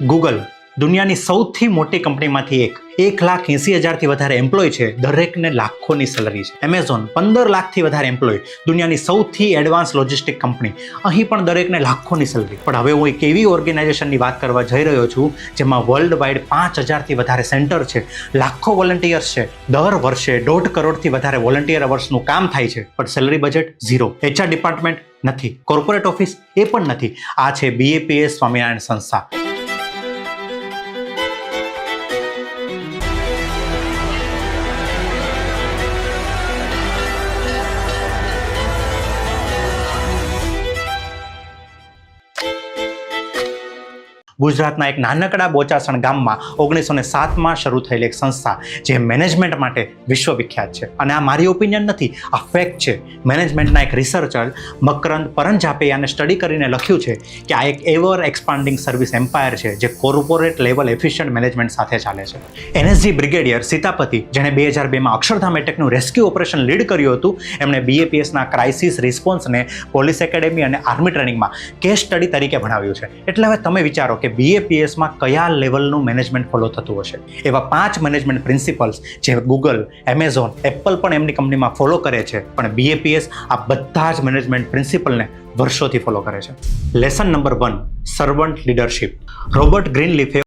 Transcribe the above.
Google દુનિયાની સૌથી મોટી કંપનીમાંથી એક 1,80,000થી વધારે એમ્પ્લોય છે, દરેકને લાખોની સેલરી છે. એમેઝોન 15 લાખથી વધારે એમ્પ્લોય, દુનિયાની સૌથી એડવાન્સ લોજિસ્ટિક કંપની, અહીં પણ દરેકને લાખોની સેલરી. પણ હવે હું એક એવી ઓર્ગેનાઇઝેશનની વાત કરવા જઈ રહ્યો છું જેમાં વર્લ્ડ વાઇડ 5,000થી વધારે સેન્ટર છે, લાખો વોલન્ટિયર્સ છે, દર વર્ષે 1.5 કરોડથી વધારે વોલન્ટિયર અવર્સનું કામ થાય છે, પણ salary budget zero. HR department નથી, કોર્પોરેટ ઓફિસ એ પણ નથી. આ છે BAPS સ્વામિનારાયણ સંસ્થા. ગુજરાતના એક નાનકડા બોચાસણ ગામમાં 1907માં શરૂ થયેલી એક સંસ્થા જે મેનેજમેન્ટ માટે વિશ્વવિખ્યાત છે. અને આ મારી ઓપિનિયન નથી, આ ફેક્ટ છે. મેનેજમેન્ટના એક રિસર્ચર મકરંદ પરંજાપેયાને સ્ટડી કરીને લખ્યું છે કે આ એક એવર એક્સપાન્ડિંગ સર્વિસ એમ્પાયર છે જે કોર્પોરેટ લેવલ એફિશિયન્ટ મેનેજમેન્ટ સાથે ચાલે છે. NSG બ્રિગેડિયર સીતાપતિ, જેણે 2002માં અક્ષરધામ એટેકનું રેસ્ક્યુ ઓપરેશન લીડ કર્યું હતું, એમણે BAPSના ક્રાઇસિસ રિસ્પોન્સને પોલીસ એકેડેમી અને આર્મી ટ્રેનિંગમાં કેસ સ્ટડી તરીકે ભણાવ્યું છે. એટલે હવે તમે વિચારો કે BAPSમાં કયા લેવલનું મેનેજમેન્ટ ફોલો થતું હશે. એવા 5 મેનેજમેન્ટ પ્રિન્સિપલ્સ જે ગૂગલ, એમેઝોન, એપલ પણ એમની કંપનીમાં ફોલો કરે છે, પણ BAPS આ બધા જ મેનેજમેન્ટ પ્રિન્સિપલને વર્ષોથી ફોલો કરે છે. Lesson number 1, servant leadership. Robert ગ્રીનલીફે